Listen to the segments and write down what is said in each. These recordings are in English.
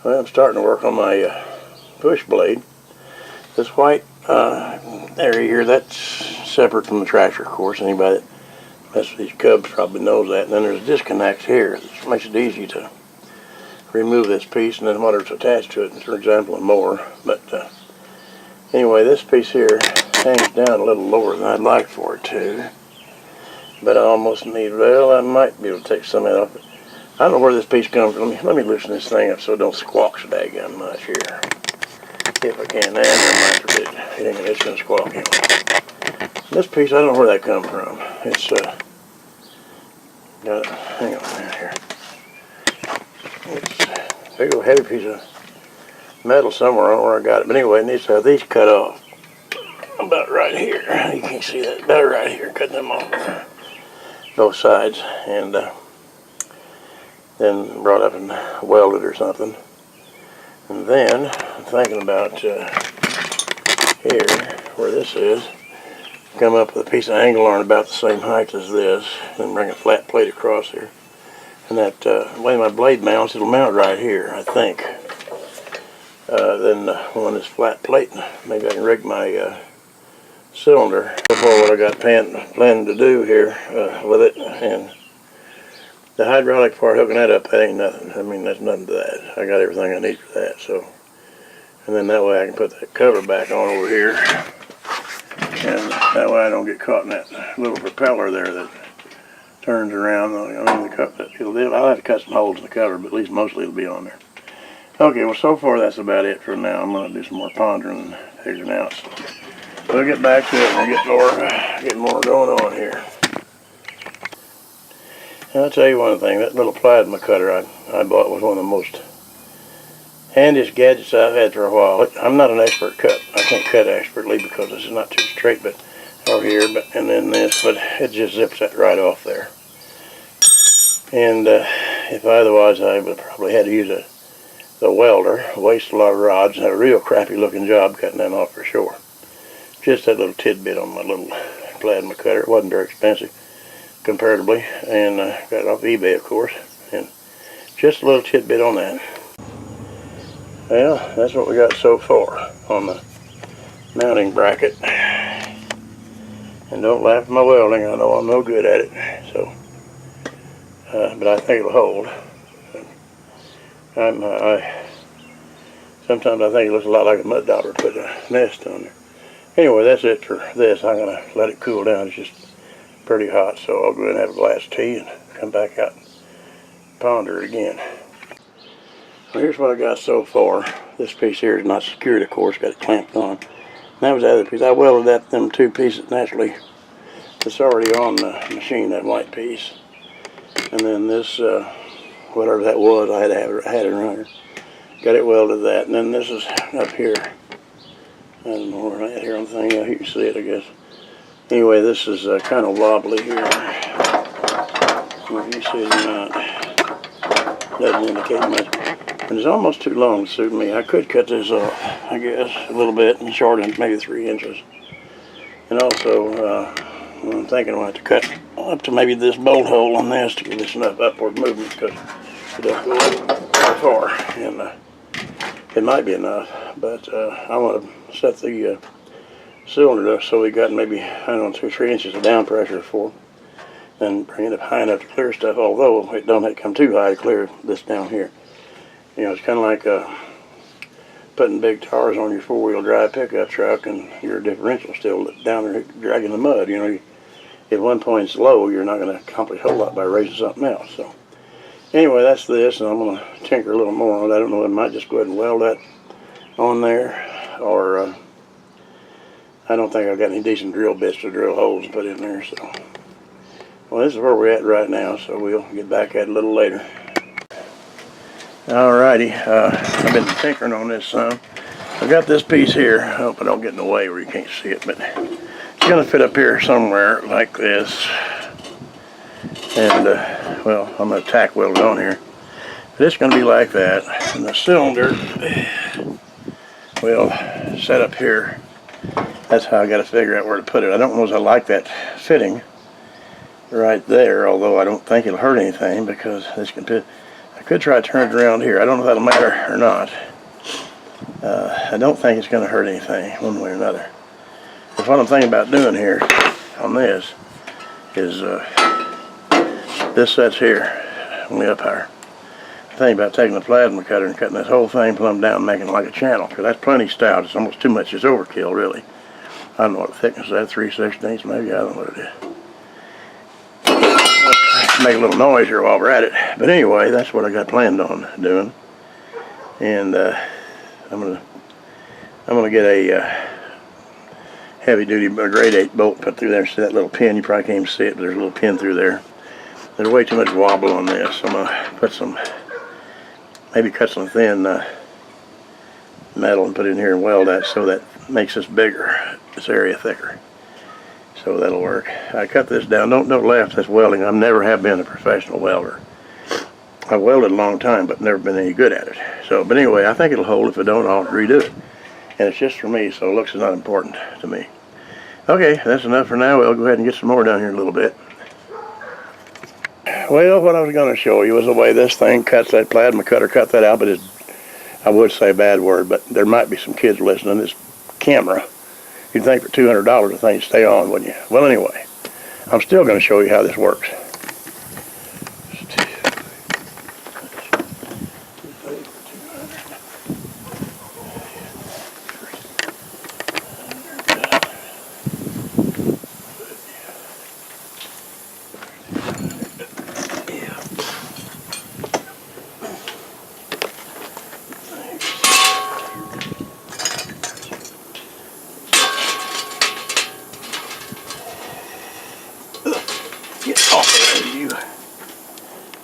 Well, I'm starting to work on my push blade. This white area here, that's separate from the tractor, of course. Anybody that mess with these cubs probably knows that. And then there's disconnects here. This makes it easy to remove this piece and then whatever's attached to it, for example, and more. But anyway, this piece here hangs down a little lower than I'd like for it to. But I almost need, well, I might be able to take some of that off. I don't know where this piece comes from. Let me loosen this thing up so it don't squawk so daggone much here. If I can, it's going to squawk anyway. This piece, I don't know where that comes from. It's, hang on here. It's a big old heavy piece of metal somewhere. I don't know where I got it. But anyway, it needs to have these cut off. About right here. You can't see that. About right here. Cut them off. Both sides. And, then brought up and welded or something. And then I'm thinking about here where this is, come up with a piece of angle iron about the same height as this, then bring a flat plate across here. And that way my blade mounts, it'll mount right here, I think. Then on this flat plate, maybe I can rig my cylinder. Before what I got planned to do here with it, and the hydraulic part, hooking that up, that ain't nothing. I mean, that's nothing to that. I got everything I need for that, so. And then that way I can put that cover back on over here. And that way I don't get caught in that little propeller there that turns around. I mean, I'll have to cut some holes in the cover, but at least mostly it'll be on there. Okay, well, so far that's about it for now. I'm going to do some more pondering and figuring out. So we'll get back to it and get more going on here. I'll tell you one thing, that little plasma cutter I bought was one of the most handiest gadgets I've had for a while. I'm not an expert cut. I can't cut expertly because this is not too straight, but over here, and then this, but it just zips that right off there. And if otherwise I would probably had to use the welder, waste a lot of rods, and have a real crappy looking job cutting that off for sure. Just that little tidbit on my little plasma cutter. It wasn't very expensive comparatively, and got it off eBay, of course, and just a little tidbit on that. Well, that's what we got so far on the mounting bracket. And don't laugh at my welding, I know I'm no good at it, so but I think it'll hold. Sometimes I think it looks a lot like a mud dauber put a nest on there. Anyway, that's it for this. I'm gonna let it cool down. It's just pretty hot, so I'll go ahead and have a glass of tea and come back out and ponder it again. Well, here's what I got so far. This piece here is not secured, of course, got it clamped on. And that was the other piece. I welded them two pieces naturally. It's already on the machine, that white piece. And then this, whatever that was, I had it around here. Got it welded that. And then this is up here. I don't know where I'm at here on the thing. Yeah, you can see it, I guess. Anyway, this is kind of wobbly here. Well, you see it or not. Doesn't indicate much. And it's almost too long to suit me. I could cut this off, I guess, a little bit and shorten it, maybe 3 inches. And also, I'm thinking I'll have to cut up to maybe this bolt hole on this to give this enough upward movement because it doesn't go up far. And it might be enough, but I want to set the cylinder up so we got maybe, I don't know, 2 or 3 inches of down pressure for, and bring it up high enough to clear stuff, although it don't have to come too high to clear this down here. You know, it's kind of like putting big tires on your 4-wheel drive pickup truck and your differential still down there dragging the mud. You know, if one point's low, you're not going to accomplish a whole lot by raising something else. So anyway, that's this, and I'm going to tinker a little more on it. I don't know, I might just go ahead and weld that on there, or I don't think I've got any decent drill bits to drill holes and put in there. So, well, this is where we're at right now, so we'll get back at it a little later. Alrighty, I've been tinkering on this some. I've got this piece here. I hope I don't get in the way where you can't see it, but it's going to fit up here somewhere like this. And, well, I'm going to tack weld it on here. But it's going to be like that. And the cylinder will set up here. That's how I got to figure out where to put it. I don't know if I like that fitting right there, although I don't think it'll hurt anything because this can fit. I Could try to turn it around here. I don't know if that'll matter or not. I don't think it's going to hurt anything one way or another. But what I'm thinking about doing here on this is this sets here, only up higher. I'm thinking about taking the plasma cutter and cutting this whole thing plumb down and making it like a channel, because that's plenty stout. It's almost too much. It's overkill, really. I don't know what the thickness is. That 3/16 maybe. I don't know what it is. Make a little noise here while we're at it. But anyway, that's what I got planned on doing. And I'm gonna get a heavy-duty grade 8 bolt put through there. See that little pin? You probably can't even see it, but there's a little pin through there. There's way too much wobble on this. I'm gonna put some, maybe cut some thin metal and put it in here and weld that so that makes this bigger, this area thicker. So that'll work. I cut this down. Don't laugh at this welding. I never have been a professional welder. I've welded a long time, but never been any good at it. So, but anyway, I think it'll hold. If it don't, I'll redo it. And it's just for me, so looks is not important to me. Okay, that's enough for now. We'll go ahead and get some more down here in a little bit. Well, what I was going to show you was the way this thing cuts. That plasma cutter cut that out, but it's, I would say a bad word, but there might be some kids listening. This camera, you'd think for $200 the thing would stay on, wouldn't you? Well, anyway, I'm still going to show you how this works. Get off of there, you.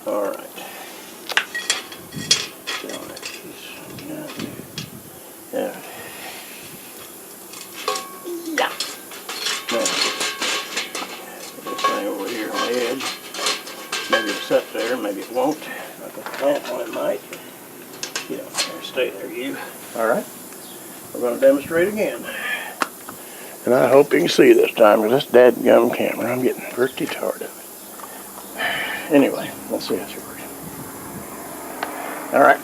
All right. Yeah. Yeah. Now, this thing over here on the edge. Maybe it'll set there, maybe it won't. I put the clamp on it, might. Get on there, stay there, you. All right. We're going to demonstrate again. And I hope you can see this time, because this dadgum camera, I'm getting pretty tired of it. Anyway, let's see how it's working. All right.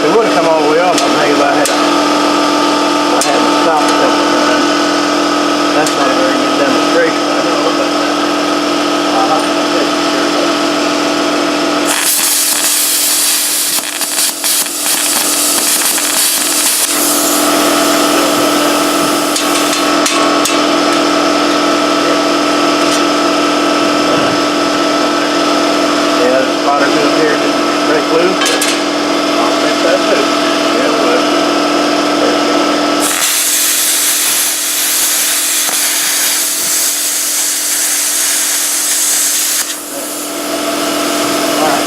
It would have come all the way up. I'm thinking about it. I had to stop a couple of times. That's not a very good demonstration. I know about that. Yeah, the spotter tube here just break loose. That's it. Yeah, it would. Alright.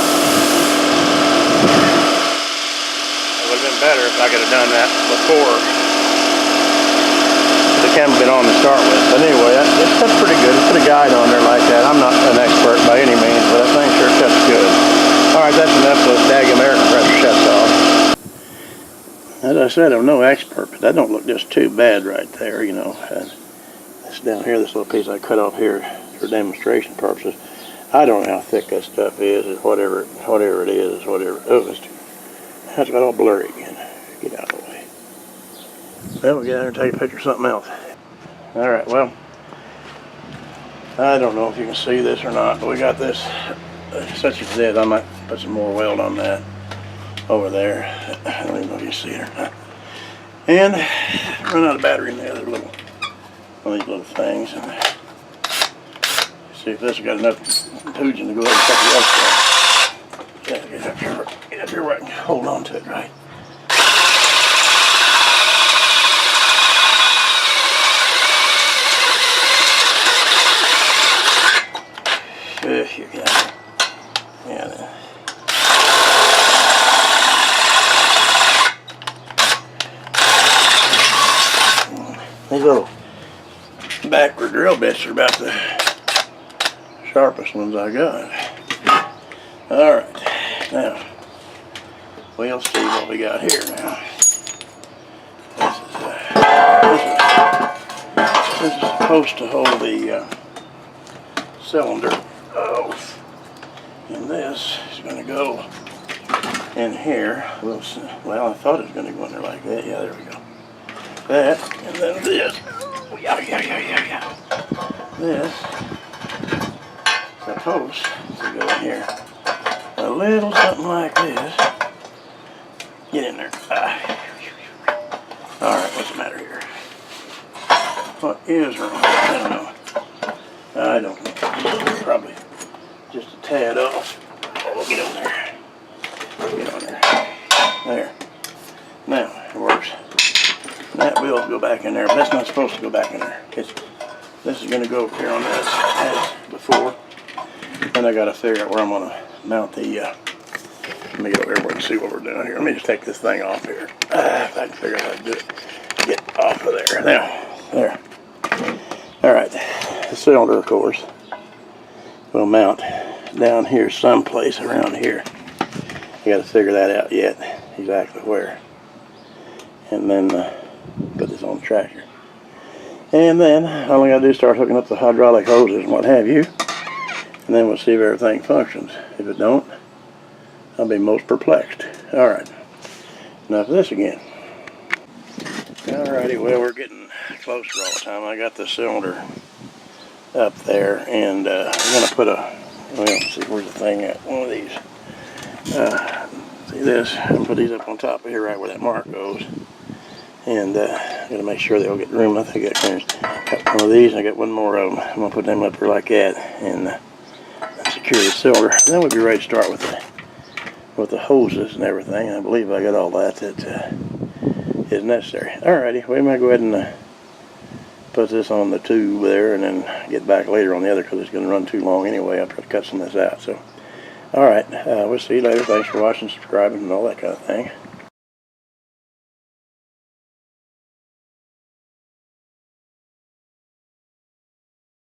It would have been better if I could have done that before the camera been on to start with. But anyway, that's pretty good. Put a guide on there like that. I'm not an expert by any means, but I think sure cuts good. Alright, that's enough of this daggum air compressor shuts off. As I said, I'm no expert, but that don't look just too bad right there, you know. This down here, this little piece I cut off here for demonstration purposes. I don't know how thick that stuff is, or whatever it is, whatever. Oh, that's got all blurry again. Get out of the way. Well, we'll get out there and take a picture of something else. All right, well, I don't know if you can see this or not, but we got this such as this. I might put some more weld on that over there. I don't even know if you see it or not. And run out of battery in the other little one of these little things. And see if this has got enough tooting to go ahead and cut the rest off. Yeah, get up here where I can hold on to it right. There you go. Yeah. These little backward drill bits are about the sharpest ones I got. Alright, now we'll see what we got here now. This is supposed to hold the cylinder. Oh, and this is going to go in here. Well, I thought it was going to go in there like that. Yeah, there we go. That, and then this. Yeah. This is supposed to go in here. A little something like this. Get in there. Alright, what's the matter here? What is wrong? I don't know. Probably just a tad off. Oh, get on there. Get on there. There. Now, it works. That will go back in there, but that's not supposed to go back in there. This is going to go up here on this as before. Then I got to figure out where I'm going to mount the, let me get over here where we can see what we're doing here. Let me just take this thing off here. If I can figure out how to do it. Get off of there. Now, there. Alright, the cylinder, of course, will mount down here someplace around here. I got to figure that out yet, exactly where. And then put this on the tractor. And then all I got to do is start hooking up the hydraulic hoses and what have you. And then we'll see if everything functions. If it don't, I'll be most perplexed. Alright, enough of this again. Alrighty, well, we're getting closer all the time. I got the cylinder up there, and I'm going to put a, well, let's see, where's the thing at? One of these. See this? I'm going to put these up on top of here right where that mark goes. And I'm going to make sure they'll get room. I think I got one of these, and I got one more of them. I'm going to put them up here like that, and secure the cylinder. Then we'll be ready to start with the hoses and everything. I believe I got all that is necessary. Alrighty, we might go ahead and put this on the tube there, and then get back later on the other, because it's going to run too long anyway. I'll try to cut some of this out. So, alright, we'll see you later. Thanks for watching, subscribing, and all that kind of thing.